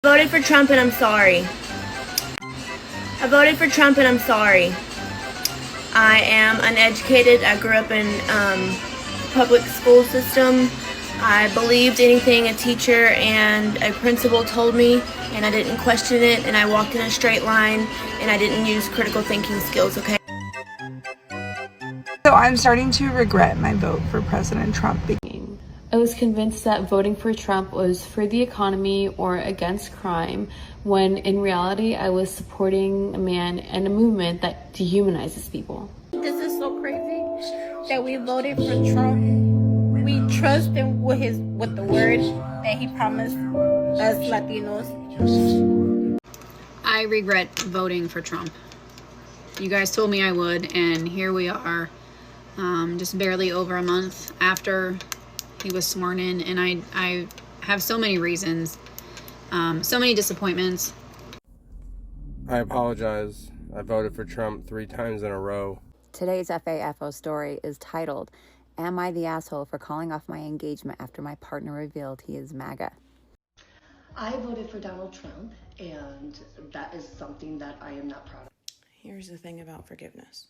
Voted for Trump and I'm sorry. I voted for Trump and I'm sorry. I am uneducated. I grew up in public school system. I believed anything a teacher and a principal told me, and I didn't question it, and I walked in a straight line, and I didn't use critical thinking skills, okay? So I'm starting to regret my vote for President Trump. I was convinced that voting for Trump was for the economy or against crime, when in reality I was supporting a man and a movement that dehumanizes people. This is so crazy that we voted for Trump. We trust him with the word that he promised us Latinos. I regret voting for Trump. You guys told me I would, and here we are, just barely over a month after he was sworn in, and I have so many reasons, so many disappointments. I apologize. I voted for Trump 3 times in a row. Today's FAFO story is titled, "Am I the asshole for calling off my engagement after my partner revealed he is MAGA?" I voted for Donald Trump, and that is something that I am not proud of. Here's the thing about forgiveness.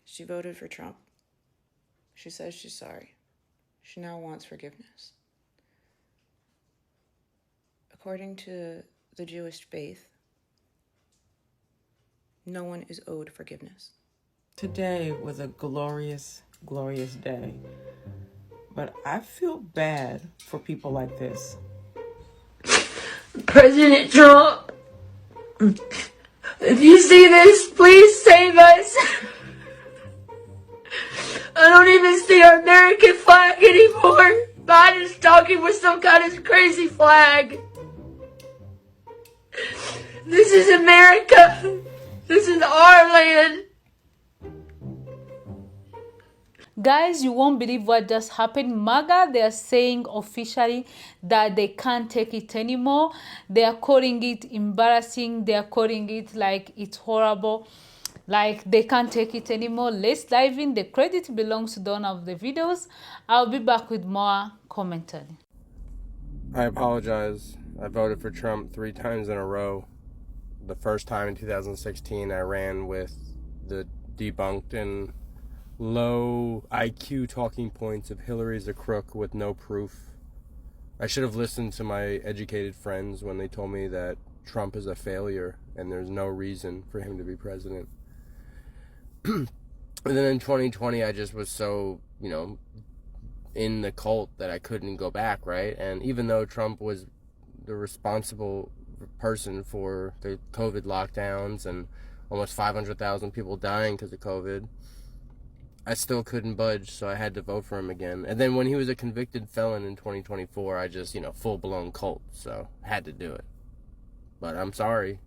She voted for Trump. She says she's sorry. She now wants forgiveness. According to the Jewish faith, no one is owed forgiveness. Today was a glorious, glorious day. But I feel bad for people like this. President Trump, if you see this, please save us. I don't even see our American flag anymore. Biden's talking with some kind of crazy flag. This is America. This is our land. Guys, you won't believe what just happened. MAGA, they are saying officially that they can't take it anymore. They are calling it embarrassing. They are calling it like it's horrible. Like they can't take it anymore. Let's dive in. The credit belongs to the owner of the videos. I'll be back with more commentary. I apologize. I voted for Trump 3 times in a row. The first time in 2016, I ran with the debunked and low IQ talking points of Hillary's a crook with no proof. I should have listened to my educated friends when they told me that Trump is a failure and there's no reason for him to be president. And then in 2020, I just was so, in the cult that I couldn't go back, right? And even though Trump was the responsible person for the COVID lockdowns and almost 500,000 people dying because of COVID, I still couldn't budge, so I had to vote for him again. And then when he was a convicted felon in 2024, I just, full-blown cult, so had to do it. But I'm sorry.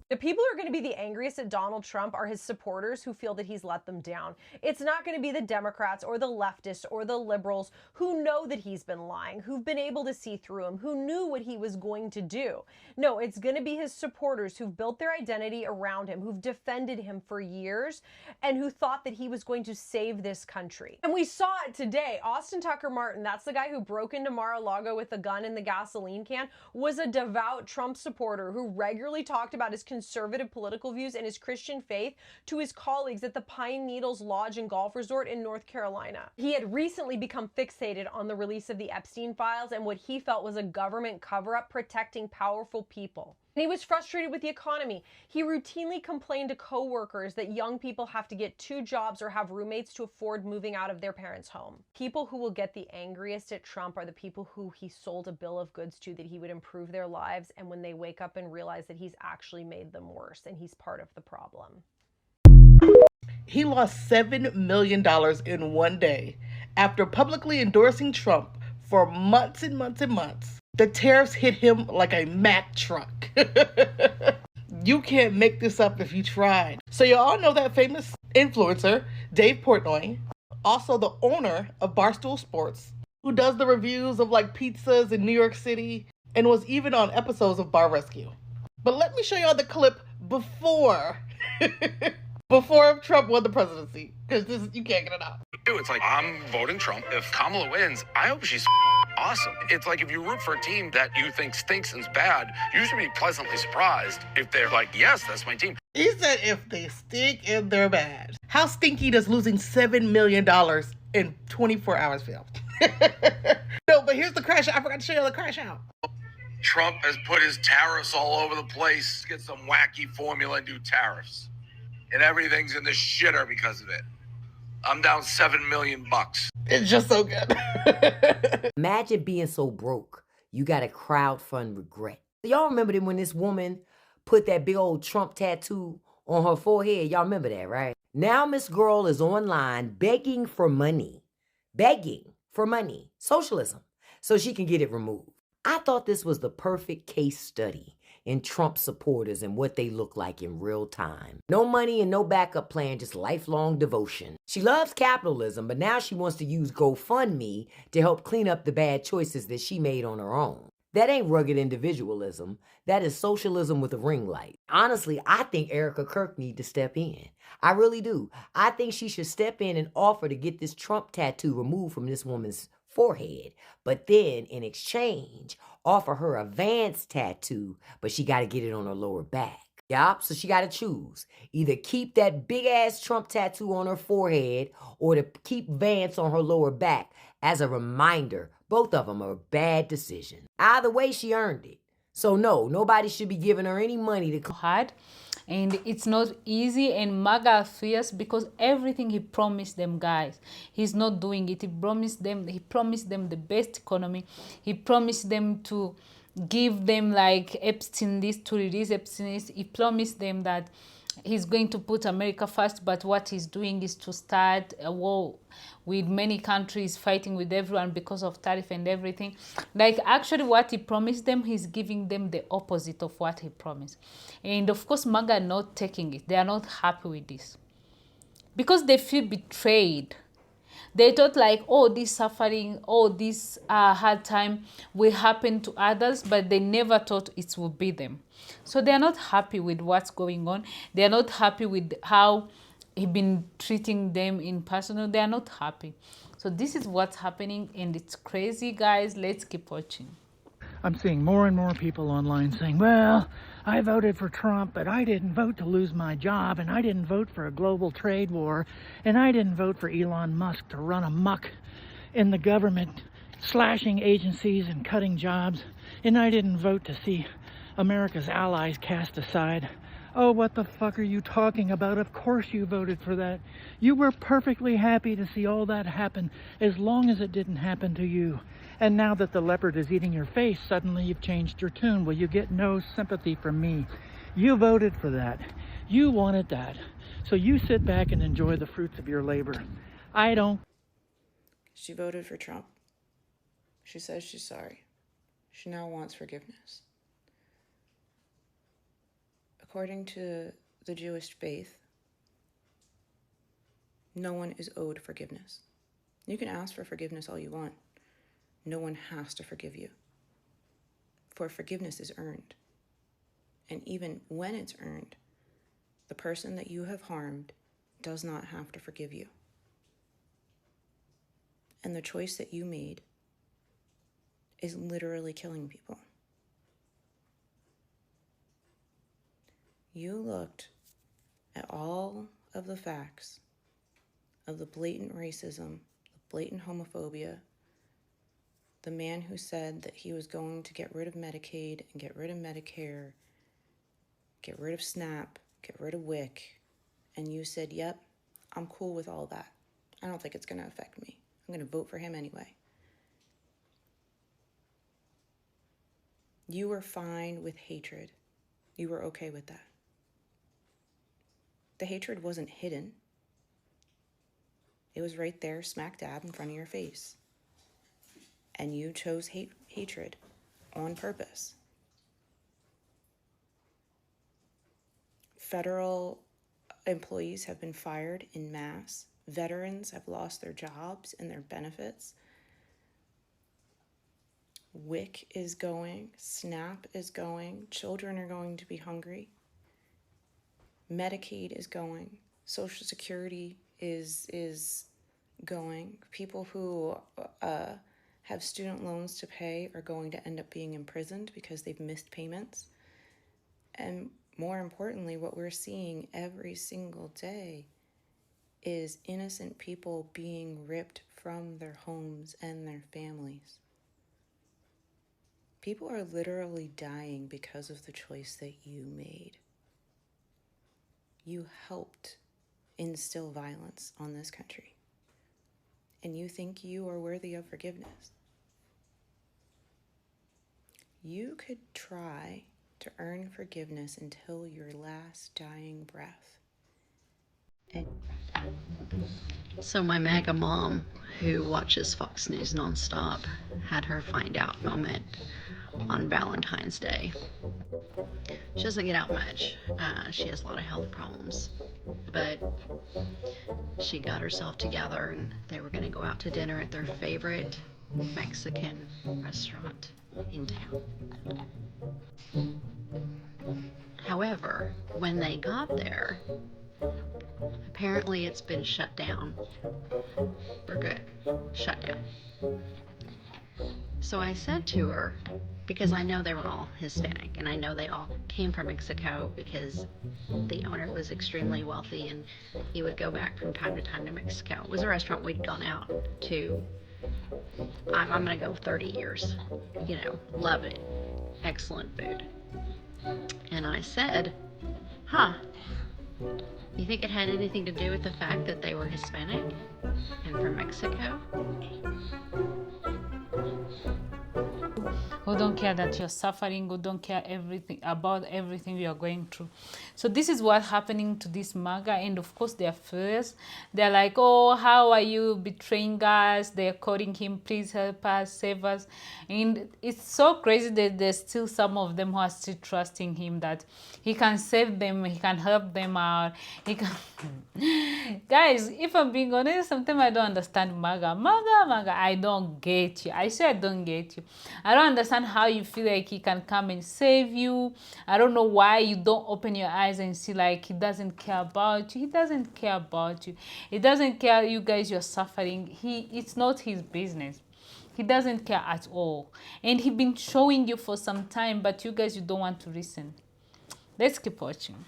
The people who are going to be the angriest at Donald Trump are his supporters who feel that he's let them down. It's not going to be the Democrats or the leftists or the liberals who know that he's been lying, who've been able to see through him, who knew what he was going to do. No, it's going to be his supporters who've built their identity around him, who've defended him for years, and who thought that he was going to save this country. And we saw it today. Austin Tucker Martin, that's the guy who broke into Mar-a-Lago with a gun in the gasoline can, was a devout Trump supporter who regularly talked about his conservative political views and his Christian faith to his colleagues at the Pine Needles Lodge and Golf Resort in North Carolina. He had recently become fixated on the release of the Epstein files and what he felt was a government cover-up protecting powerful people. And he was frustrated with the economy. He routinely complained to coworkers that young people have to get 2 jobs or have roommates to afford moving out of their parents' home. People who will get the angriest at Trump are the people who he sold a bill of goods to that he would improve their lives, and when they wake up and realize that he's actually made them worse and he's part of the problem. He lost $7 million in one day after publicly endorsing Trump for months and months and months. The tariffs hit him like a Mack truck. You can't make this up if you tried. So you all know that famous influencer, Dave Portnoy, also the owner of Barstool Sports, who does the reviews of like pizzas in New York City and was even on episodes of Bar Rescue. But let me show y'all the clip before Trump won the presidency, because you can't get it out. It's like, I'm voting Trump. If Kamala wins, I hope she's awesome. It's like if you root for a team that you think stinks and's bad, you should be pleasantly surprised if they're like, yes, that's my team. He said if they stink and they're bad. How stinky does losing $7 million in 24 hours feel? No, but here's the crash out. I forgot to show you the crash out. Trump has put his tariffs all over the place. Get some wacky formula and do tariffs. And everything's in the shitter because of it. I'm down $7 million. It's just so good. Imagine being so broke, you got to crowdfund regret. Y'all remember when this woman put that big old Trump tattoo on her forehead? Y'all remember that, right? Now Miss Girl is online begging for money. Begging for money. Socialism. So she can get it removed. I thought this was the perfect case study in Trump supporters and what they look like in real time. No money and no backup plan, just lifelong devotion. She loves capitalism, but now she wants to use GoFundMe to help clean up the bad choices that she made on her own. That ain't rugged individualism. That is socialism with a ring light. Honestly, I think Erica Kirk need to step in. I really do. I think she should step in and offer to get this Trump tattoo removed from this woman's forehead, but then in exchange, offer her a Vance tattoo, but she got to get it on her lower back. Yup, so she got to choose. Either keep that big-ass Trump tattoo on her forehead or to keep Vance on her lower back as a reminder. Both of them are a bad decision. Either way, she earned it. So no, nobody should be giving her any money to... Hard, and it's not easy, and MAGA fears because everything he promised them, guys, he's not doing it. He promised them the best economy. He promised them to give them like Epstein list, to release Epstein list. He promised them that he's going to put America first, but what he's doing is to start a war with many countries, fighting with everyone because of tariff and everything. Like, actually what he promised them, he's giving them the opposite of what he promised. And of course, MAGA are not taking it. They are not happy with this because they feel betrayed. They thought like, oh, this suffering, oh, this hard time will happen to others, but they never thought it would be them. So they are not happy with what's going on. They are not happy with how he been treating them in personal. They are not happy. So this is what's happening, and it's crazy, guys. Let's keep watching. I'm seeing more and more people online saying, well, I voted for Trump, but I didn't vote to lose my job, and I didn't vote for a global trade war, and I didn't vote for Elon Musk to run amok in the government, slashing agencies and cutting jobs, and I didn't vote to see America's allies cast aside. Oh, what the fuck are you talking about? Of course you voted for that. You were perfectly happy to see all that happen as long as it didn't happen to you. And now that the leopard is eating your face, suddenly you've changed your tune. Well, you get no sympathy from me. You voted for that. You wanted that. So you sit back and enjoy the fruits of your labor. I don't. She voted for Trump. She says she's sorry. She now wants forgiveness. According to the Jewish faith, no one is owed forgiveness. You can ask for forgiveness all you want. No one has to forgive you. For forgiveness is earned. And even when it's earned, the person that you have harmed does not have to forgive you. And the choice that you made is literally killing people. You looked at all of the facts of the blatant racism, the blatant homophobia, the man who said that he was going to get rid of Medicaid and get rid of Medicare, get rid of SNAP, get rid of WIC, and you said, yep, I'm cool with all that. I don't think it's going to affect me. I'm going to vote for him anyway. You were fine with hatred. You were okay with that. The hatred wasn't hidden. It was right there, smack dab in front of your face. And you chose hatred on purpose. Federal employees have been fired en masse. Veterans have lost their jobs and their benefits. WIC is going. SNAP is going. Children are going to be hungry. Medicaid is going. Social Security is going. People who have student loans to pay are going to end up being imprisoned because they've missed payments. And more importantly, what we're seeing every single day is innocent people being ripped from their homes and their families. People are literally dying because of the choice that you made. You helped instill violence on this country. And you think you are worthy of forgiveness. You could try to earn forgiveness until your last dying breath. So my MAGA mom, who watches Fox News nonstop, had her find out moment on Valentine's Day. She doesn't get out much. She has a lot of health problems. But she got herself together and they were going to go out to dinner at their favorite Mexican restaurant in town. However, when they got there, apparently it's been shut down for good. Shut down. So I said to her, because I know they were all Hispanic and I know they all came from Mexico because the owner was extremely wealthy and he would go back from time to time to Mexico. It was a restaurant we'd gone out to, I'm going to go 30 years. You know, love it. Excellent food. And I said, you think it had anything to do with the fact that they were Hispanic and from Mexico? Who don't care that you're suffering, who don't care about everything you are going through. So this is what's happening to this MAGA, and of course they're furious. They're like, oh, how are you betraying us? They're calling him, please help us, save us. And it's so crazy that there's still some of them who are still trusting him that he can save them, he can help them out. He can... Guys, if I'm being honest, sometimes I don't understand MAGA. MAGA, I don't get you. I swear I don't get you. I don't understand how you feel like he can come and save you. I don't know why you don't open your eyes and see like he doesn't care about you. He doesn't care about you. He doesn't care you guys you're suffering. It's not his business. He doesn't care at all. And he's been showing you for some time, but you guys, you don't want to listen. Let's keep watching.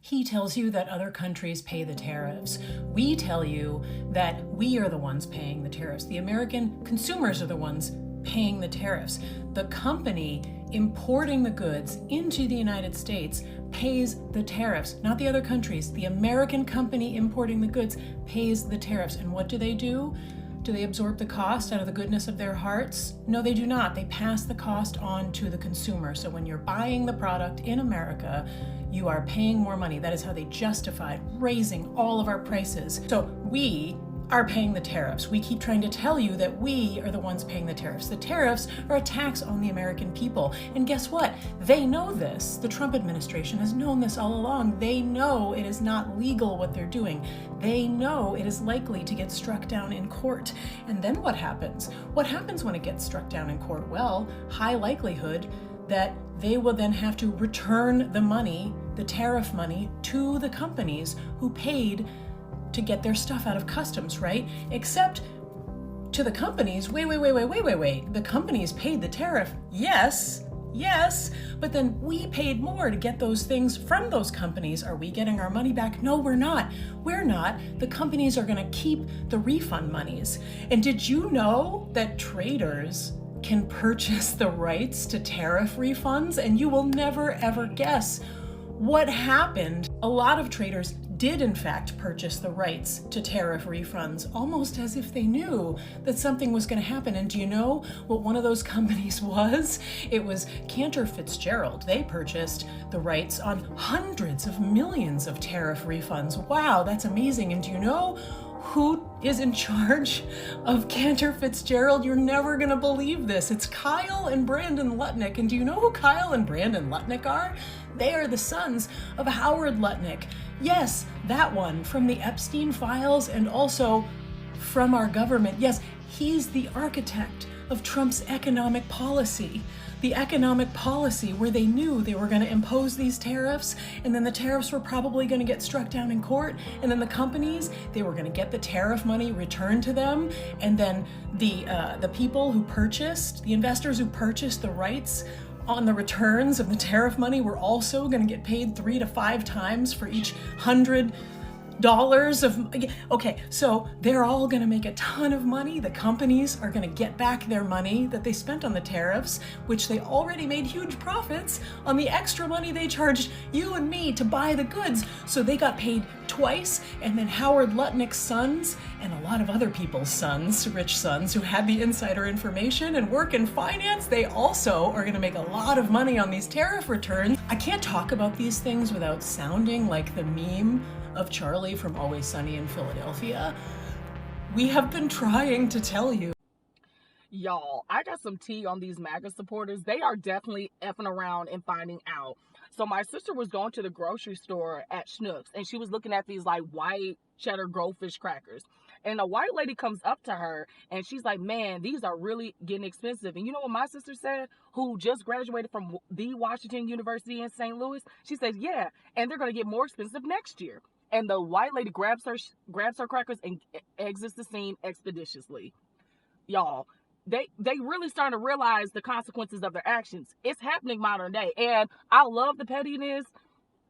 He tells you that other countries pay the tariffs. We tell you that we are the ones paying the tariffs. The American consumers are the ones paying the tariffs. The company importing the goods into the United States pays the tariffs, not the other countries. The American company importing the goods pays the tariffs. And what do? Do they absorb the cost out of the goodness of their hearts? No, they do not. They pass the cost on to the consumer. So when you're buying the product in America, you are paying more money. That is how they justified raising all of our prices. So we are paying the tariffs. We keep trying to tell you that we are the ones paying the tariffs. The tariffs are a tax on the American people. And guess what? They know this. The Trump administration has known this all along. They know it is not legal what they're doing. They know it is likely to get struck down in court. And then what happens? What happens when it gets struck down in court? Well, high likelihood that they will then have to return the money, the tariff money, to the companies who paid to get their stuff out of customs, right? Except to the companies, wait. The companies paid the tariff, yes, but then we paid more to get those things from those companies. Are we getting our money back? No, we're not. The companies are gonna keep the refund monies. And did you know that traders can purchase the rights to tariff refunds? And you will never ever guess what happened. A lot of traders did in fact purchase the rights to tariff refunds, almost as if they knew that something was going to happen. And do you know what one of those companies was? It was Cantor Fitzgerald. They purchased the rights on hundreds of millions of tariff refunds. Wow, that's amazing. And do you know who is in charge of Cantor Fitzgerald? You're never gonna believe this. It's Kyle and Brandon Lutnick. And do you know who Kyle and Brandon Lutnick are? They are the sons of Howard Lutnick. Yes, that one from the Epstein files and also from our government. Yes, he's the architect of Trump's economic policy. The economic policy where they knew they were going to impose these tariffs, and then the tariffs were probably going to get struck down in court, and then the companies, they were going to get the tariff money returned to them, and then the people who purchased, the investors who purchased the rights on the returns of the tariff money were also going to get paid 3 to 5 times for each $100 of, okay, so they're all going to make a ton of money. The companies are going to get back their money that they spent on the tariffs, which they already made huge profits on the extra money they charged you and me to buy the goods. So they got paid twice, and then Howard Lutnick's sons and a lot of other people's sons, rich sons who had the insider information and work in finance, they also are going to make a lot of money on these tariff returns. I can't talk about these things without sounding like the meme of Charlie from Always Sunny in Philadelphia. We have been trying to tell you. Y'all, I got some tea on these MAGA supporters. They are definitely effing around and finding out. So my sister was going to the grocery store at Schnucks, and she was looking at these like white cheddar goldfish crackers. And a white lady comes up to her, and she's like, man, these are really getting expensive. And you know what my sister said, who just graduated from the Washington University in St. Louis? She says, yeah, and they're going to get more expensive next year. And the white lady grabs her crackers and exits the scene expeditiously. Y'all, they really starting to realize the consequences of their actions. It's happening modern day. And I love the pettiness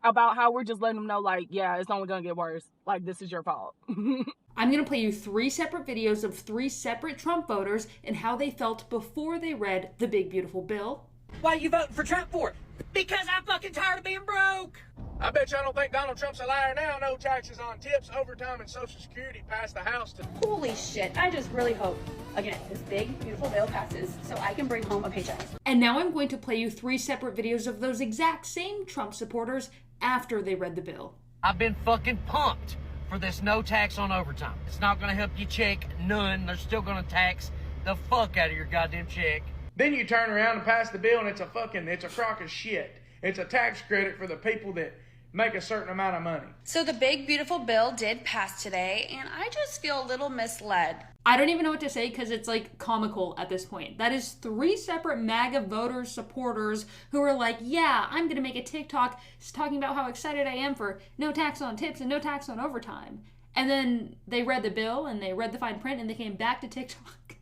about how we're just letting them know, like, yeah, it's only going to get worse. Like, this is your fault. I'm going to play you 3 separate videos of 3 separate Trump voters and how they felt before they read the big, beautiful bill. Why are you voting for Trump for? Because I'm fucking tired of being broke. I bet y'all don't think Donald Trump's a liar now. No taxes on tips, overtime, and Social Security passed the House to... Holy shit, I just really hope, again, this big, beautiful bill passes so I can bring home a paycheck. And now I'm going to play you 3 separate videos of those exact same Trump supporters after they read the bill. I've been fucking pumped for this no tax on overtime. It's not gonna help you check none. They're still gonna tax the fuck out of your goddamn check. Then you turn around and pass the bill and it's a crock of shit. It's a tax credit for the people that make a certain amount of money. So the big, beautiful bill did pass today, and I just feel a little misled. I don't even know what to say because it's like comical at this point. That is 3 separate MAGA voters, supporters who are like, yeah, I'm going to make a TikTok talking about how excited I am for no tax on tips and no tax on overtime. And then they read the bill and they read the fine print and they came back to TikTok.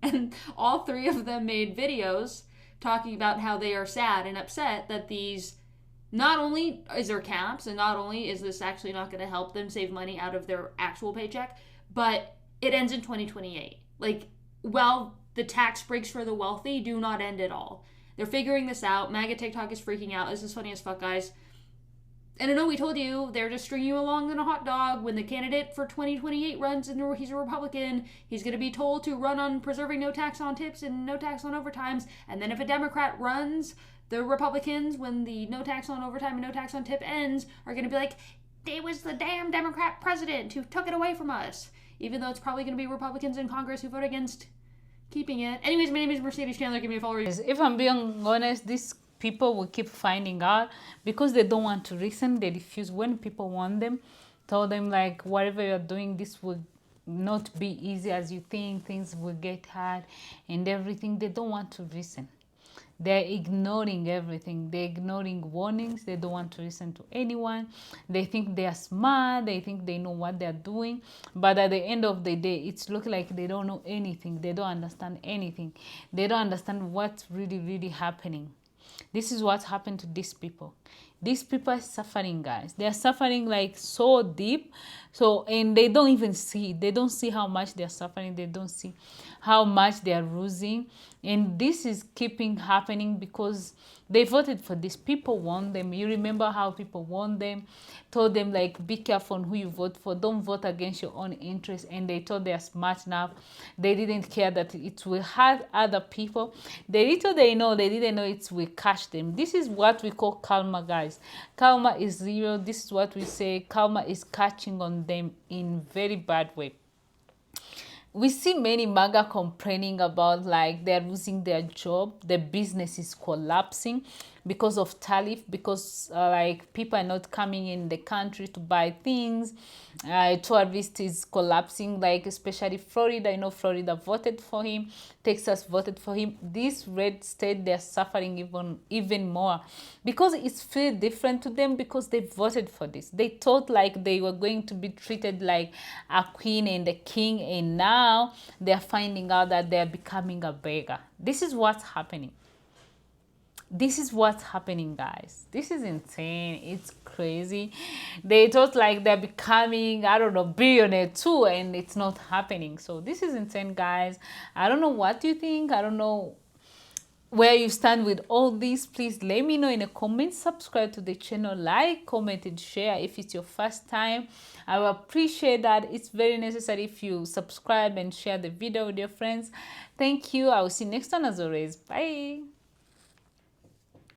And all 3 of them made videos talking about how they are sad and upset that these... Not only is there caps, and not only is this actually not going to help them save money out of their actual paycheck, but it ends in 2028. Like, well, the tax breaks for the wealthy do not end at all. They're figuring this out. MAGA TikTok is freaking out. This is funny as fuck, guys. And I know we told you, they're just stringing you along in a hot dog. When the candidate for 2028 runs and he's a Republican, he's going to be told to run on preserving no tax on tips and no tax on overtimes. And then if a Democrat runs... The Republicans, when the no tax on overtime and no tax on tip ends, are going to be like, it was the damn Democrat president who took it away from us. Even though it's probably going to be Republicans in Congress who vote against keeping it. Anyways, my name is Mercedes Chandler. Give me a follow. If I'm being honest, these people will keep finding out because they don't want to listen. They refuse when people want them. Tell them, like, whatever you're doing, this will not be easy as you think. Things will get hard and everything. They don't want to listen. They're ignoring everything. They're ignoring warnings. They don't want to listen to anyone. They think they are smart. They think they know what they're doing. But at the end of the day, it's looking like they don't know anything. They don't understand anything. They don't understand what's really, really happening. This is what happened to these people. These people are suffering, guys. They are suffering like so deep. And they don't even see. They don't see how much they are suffering. They don't see how much they are losing. And this is keeping happening because they voted for this. People want them. You remember how people want them. Told them, like, be careful on who you vote for. Don't vote against your own interests. And they thought they are smart enough. They didn't care that it will hurt other people. They didn't know it will catch them. This is what we call karma, guys. Karma is real. This is what we say. Karma is catching on them in very bad way. we see many MAGA complaining about like they're losing their job, their business is collapsing because of tariff, because like people are not coming in the country to buy things. Tourist is collapsing, like especially Florida. You know, Florida voted for him, Texas voted for him. This red state, they're suffering even more because it's feel different to them, because they voted for this. They thought like they were going to be treated like a queen and a king, and now they're finding out that they're becoming a beggar. This is what's happening. This is what's happening, guys. This is insane. It's crazy. They thought like they're becoming, I don't know, billionaire too, and it's not happening. So this is insane, guys. I don't know what you think. I don't know where you stand with all this. Please let me know in the comments. Subscribe to the channel, like, comment, and share if it's your first time. I will appreciate that. It's very necessary if you subscribe and share the video with your friends. Thank you. I will see you next time as always. Bye.